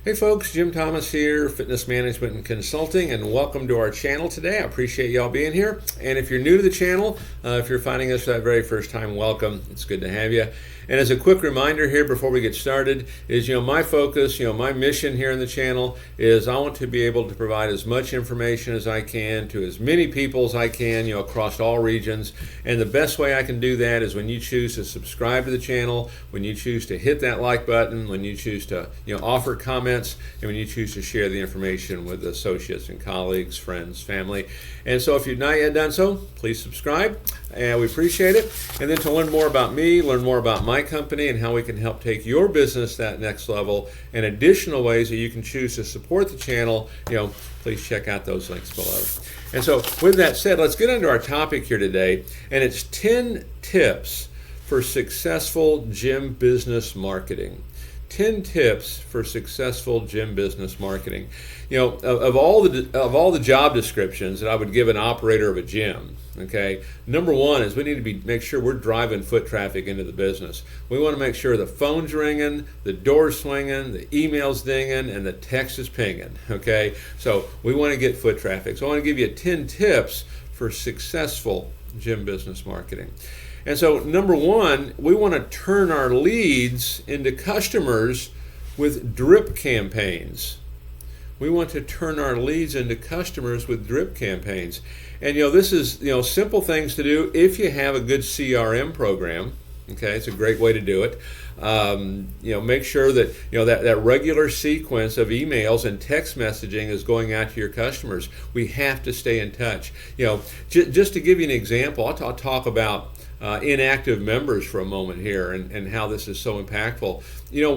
Hey folks, Jim Thomas here, Fitness Management and Consulting, and welcome to our channel today. I appreciate y'all being here. And if you're new to the channel, if you're finding us for that very first time, welcome. It's good to have you. And as a quick reminder here before we get started is, my focus, my mission here in the channel is I want to be able to provide as much information as I can to as many people as I can, across all regions. And the best way I can do that is when you choose to subscribe to the channel, when you choose to hit that like button, when you choose to, offer comments, and when you choose to share the information with associates and colleagues, friends, family. And so if you've not yet done so, please subscribe, and we appreciate it. And then to learn more about me, learn more about my company and how we can help take your business that next level, and additional ways that you can choose to support the channel, please check out those links below. And so with that said, let's get into our topic here today, and it's 10 tips for successful gym business marketing. 10 tips for successful gym business marketing. Of all the job descriptions that I would give an operator of a gym, okay, number one is we need to make sure we're driving foot traffic into the business. We want to make sure the phone's ringing, the door's swinging, the email's dinging, and the text is pinging, okay? So we want to get foot traffic. So I want to give you 10 tips for successful gym business marketing. And so number one, we want to turn our leads into customers with drip campaigns. We want to turn our leads into customers with drip campaigns. And this is simple things to do if you have a good CRM program. Okay, it's a great way to do it. Make sure that that regular sequence of emails and text messaging is going out to your customers. We have to stay in touch. Just to give you an example, I'll talk about inactive members for a moment here and how this is so impactful.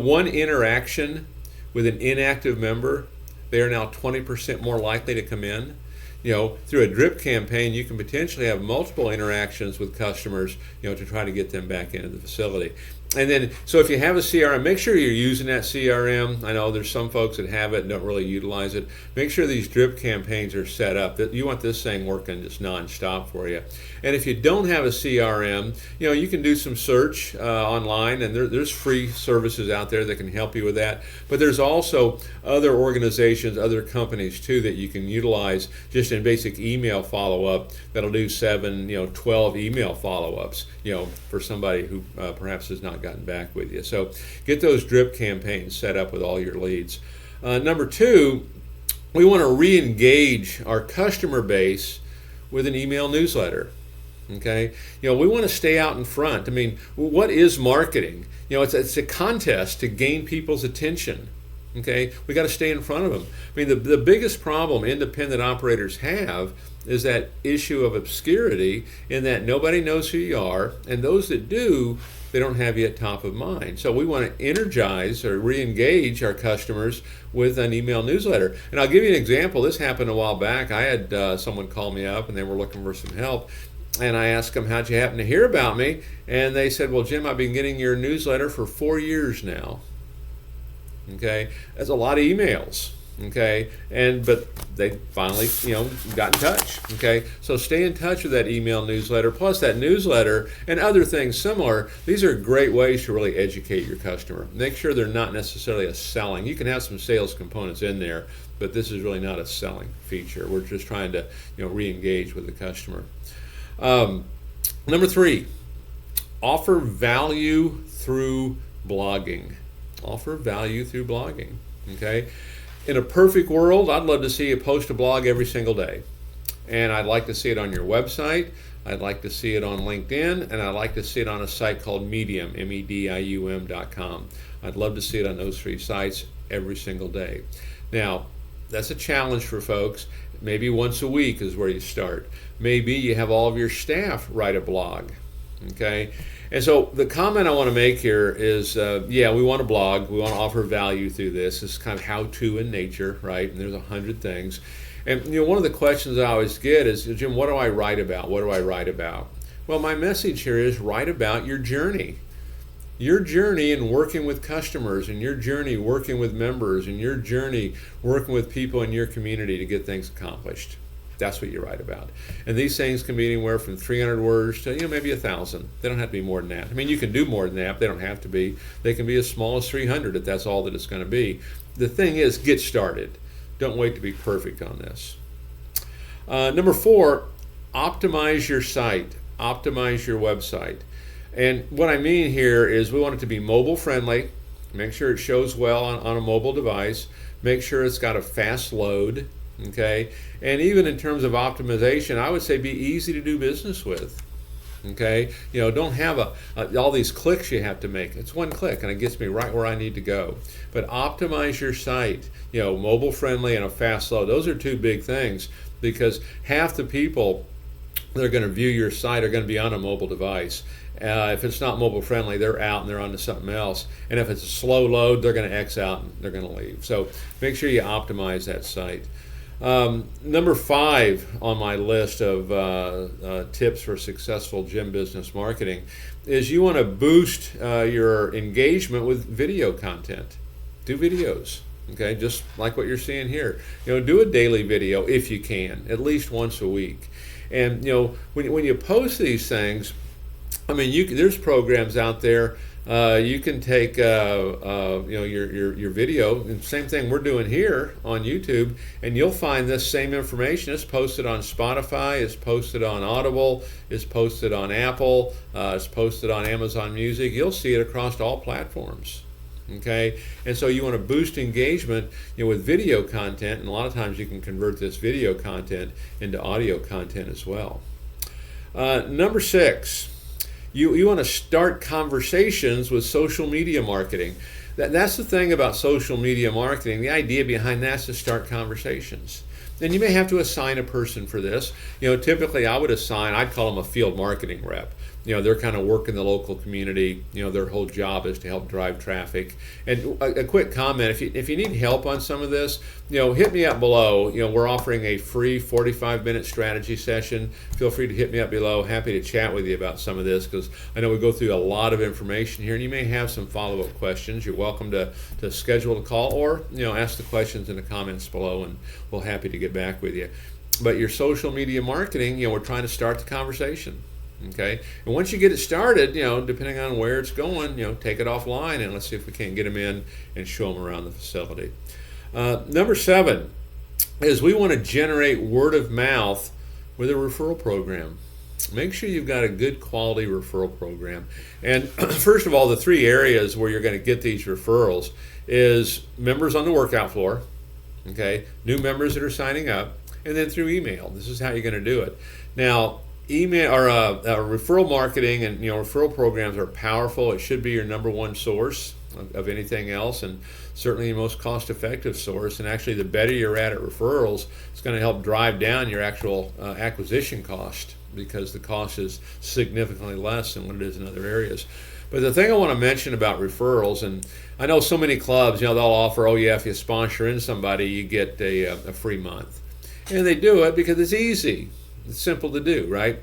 One interaction with an inactive member, they are now 20% more likely to come in. Through a drip campaign, you can potentially have multiple interactions with customers, to try to get them back into the facility. And then, so if you have a CRM, make sure you're using that CRM. I know there's some folks that have it and don't really utilize it. Make sure these drip campaigns are set up. That you want this thing working just nonstop for you. And if you don't have a CRM, you can do some search online, and there's free services out there that can help you with that. But there's also other organizations, other companies too, that you can utilize just in basic email follow-up that'll do 7, 12 email follow-ups, for somebody who perhaps has not gotten back with you. So get those drip campaigns set up with all your leads. Number two, we want to re-engage our customer base with an email newsletter. Okay, we want to stay out in front. I mean, what is marketing? It's a contest to gain people's attention. Okay, we got to stay in front of them. I mean, the biggest problem independent operators have is that issue of obscurity, in that nobody knows who you are, and those that do, they don't have you at top of mind. So we want to energize or re-engage our customers with an email newsletter. And I'll give you an example. This happened a while back. I had someone call me up, and they were looking for some help. And I asked them, how'd you happen to hear about me? And they said, well, Jim, I've been getting your newsletter for 4 years now. Okay, that's a lot of emails. Okay, but they finally, got in touch. Okay, so stay in touch with that email newsletter, plus that newsletter and other things similar. These are great ways to really educate your customer. Make sure they're not necessarily a selling. You can have some sales components in there, but this is really not a selling feature. We're just trying to, re-engage with the customer. Number three, offer value through blogging. Offer value through blogging. Okay. In a perfect world, I'd love to see you post a blog every single day. And I'd like to see it on your website. I'd like to see it on LinkedIn. And I'd like to see it on a site called Medium, medium.com. I'd love to see it on those 3 sites every single day. Now, that's a challenge for folks. Maybe once a week is where you start. Maybe you have all of your staff write a blog. Okay, and so the comment I want to make here is, we want to blog. We want to offer value through this. It's kind of how-to in nature, right? And there's 100 things. And one of the questions I always get is, Jim, what do I write about? What do I write about? Well, my message here is write about your journey. Your journey in working with customers, and your journey working with members, and your journey working with people in your community to get things accomplished. That's what you write about. And these things can be anywhere from 300 words to maybe 1,000. They don't have to be more than that. I mean, you can do more than that. They don't have to be. They can be as small as 300 if that's all that it's going to be. The thing is, get started. Don't wait to be perfect on this. Number 4, optimize your site. Optimize your website. And what I mean here is we want it to be mobile friendly. Make sure it shows well on a mobile device. Make sure it's got a fast load. Okay, and even in terms of optimization, I would say be easy to do business with. Okay, don't have all these clicks you have to make. It's one click and it gets me right where I need to go. But optimize your site, mobile friendly and a fast load. Those are two big things, because half the people that are going to view your site are going to be on a mobile device. If it's not mobile friendly, they're out and they're on to something else. And if it's a slow load, they're going to X out and they're going to leave. So make sure you optimize that site. Number 5 on my list of tips for successful gym business marketing is you want to boost your engagement with video content. Do videos, okay, just like what you're seeing here. Do a daily video if you can, at least once a week. And when you post these things, I mean, there's programs out there. You can take your video, and same thing we're doing here on YouTube, and you'll find this same information. It's posted on Spotify, it's posted on Audible, it's posted on Apple, it's posted on Amazon Music. You'll see it across all platforms. Okay, and so you want to boost engagement, with video content, and a lot of times you can convert this video content into audio content as well. Number 6. You want to start conversations with social media marketing. That's the thing about social media marketing. The idea behind that is to start conversations. And you may have to assign a person for this. Typically I'd call them a field marketing rep. They're kind of working the local community. Their whole job is to help drive traffic. And a quick comment, if you need help on some of this, hit me up below. We're offering a free 45-minute strategy session. Feel free to hit me up below. Happy to chat with you about some of this, because I know we go through a lot of information here, and you may have some follow-up questions. You're welcome to schedule a call, or ask the questions in the comments below, and we'll happy to get back with you. But your social media marketing, we're trying to start the conversation. Okay, and once you get it started, depending on where it's going, take it offline and let's see if we can't get them in and show them around the facility. Number 7 is we want to generate word of mouth with a referral program. Make sure you've got a good quality referral program. And first of all, the 3 areas where you're going to get these referrals is members on the workout floor, okay, new members that are signing up, and then through email. This is how you're going to do it. Now, email or referral marketing and referral programs are powerful. It should be your number 1 source of anything else, and certainly your most cost-effective source. And actually, the better you're at referrals, it's going to help drive down your actual acquisition cost, because the cost is significantly less than what it is in other areas. But the thing I want to mention about referrals, and I know so many clubs, they'll offer, if you sponsor in somebody, you get a free month, and they do it because it's easy. It's simple to do, right?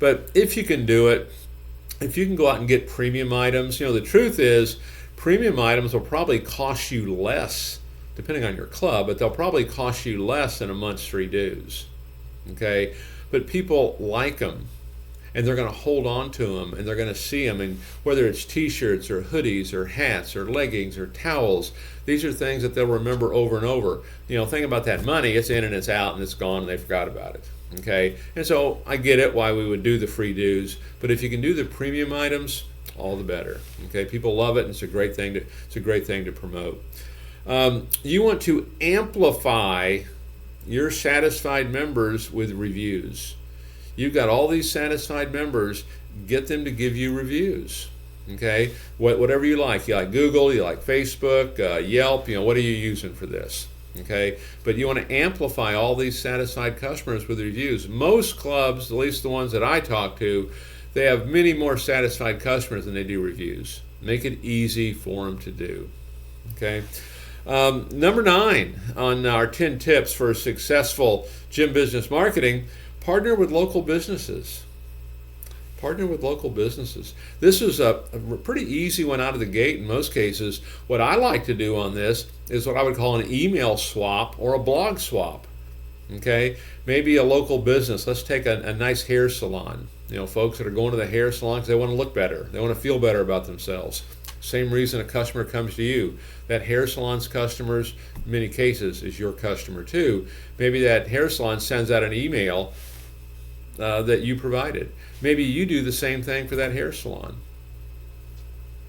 But if you can do it, if you can go out and get premium items, the truth is premium items will probably cost you less, depending on your club, but they'll probably cost you less than a month's free dues, okay? But people like them, and they're going to hold on to them, and they're going to see them, and whether it's t-shirts or hoodies or hats or leggings or towels, these are things that they'll remember over and over. Think about that money, it's in and it's out and it's gone and they forgot about it. Okay, and so I get it why we would do the free dues, but if you can do the premium items, all the better. Okay, people love it, and it's a great thing to promote. You want to amplify your satisfied members with reviews. You've got all these satisfied members, get them to give you reviews. Okay, whatever you like. You like Google, you like Facebook, Yelp. What are you using for this? Okay, but you want to amplify all these satisfied customers with reviews. Most clubs, at least the ones that I talk to, they have many more satisfied customers than they do reviews. Make it easy for them to do. Okay, number 9 on our 10 tips for successful gym business marketing: partner with local businesses. Partner with local businesses. This is a pretty easy one out of the gate in most cases. What I like to do on this is what I would call an email swap or a blog swap. Okay, maybe a local business. Let's take a nice hair salon. Folks that are going to the hair salon because they want to look better. They want to feel better about themselves. Same reason a customer comes to you. That hair salon's customers, in many cases, is your customer too. Maybe that hair salon sends out an email that you provided. Maybe you do the same thing for that hair salon.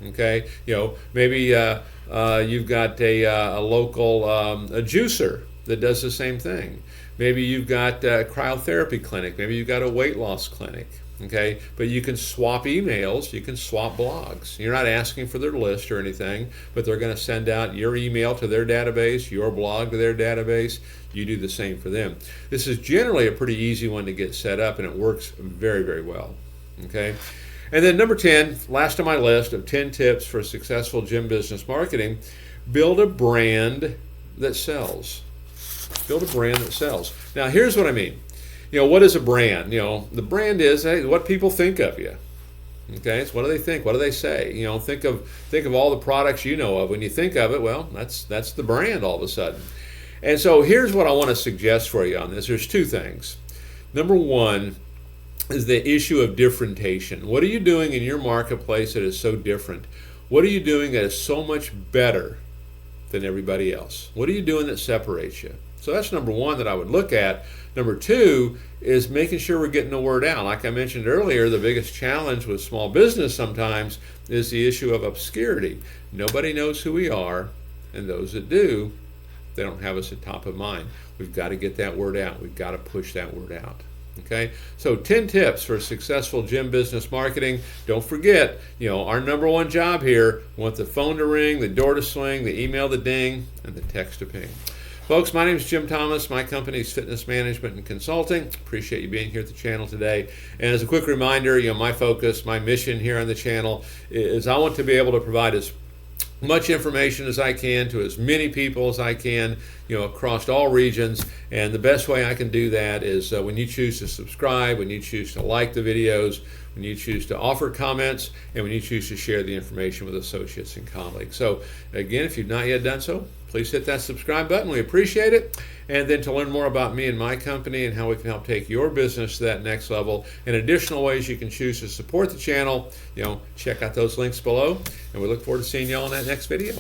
Okay, maybe you've got a local a juicer that does the same thing. Maybe you've got a cryotherapy clinic. Maybe you've got a weight loss clinic. Okay, but you can swap emails, you can swap blogs. You're not asking for their list or anything, but they're going to send out your email to their database, your blog to their database. You do the same for them. This is generally a pretty easy one to get set up, and it works very, very well. Okay, and then number 10, last on my list of 10 tips for successful gym business marketing: build a brand that sells. Build a brand that sells. Now, here's what I mean. What is a brand? The brand is what people think of you. Okay, it's what do they think? What do they say? Think of all the products you know of. When you think of it, well, that's the brand all of a sudden. And so here's what I want to suggest for you on this. There's two things. Number one is the issue of differentiation. What are you doing in your marketplace that is so different? What are you doing that is so much better than everybody else? What are you doing that separates you? So that's number one that I would look at. Number two is making sure we're getting the word out. Like I mentioned earlier, the biggest challenge with small business sometimes is the issue of obscurity. Nobody knows who we are, and those that do, they don't have us at top of mind. We've got to get that word out. We've got to push that word out. Okay, so 10 tips for successful gym business marketing. Don't forget, our number one job here, we want the phone to ring, the door to swing, the email to ding, and the text to ping. Folks, my name is Jim Thomas. My company is Fitness Management and Consulting. Appreciate you being here at the channel today. And as a quick reminder, my focus, my mission here on the channel is I want to be able to provide as much information as I can to as many people as I can, across all regions. And the best way I can do that is when you choose to subscribe, when you choose to like the videos, when you choose to offer comments, and when you choose to share the information with associates and colleagues. So again, if you've not yet done so, please hit that subscribe button. We appreciate it. And then to learn more about me and my company and how we can help take your business to that next level and additional ways you can choose to support the channel, check out those links below. And we look forward to seeing you all in that next video.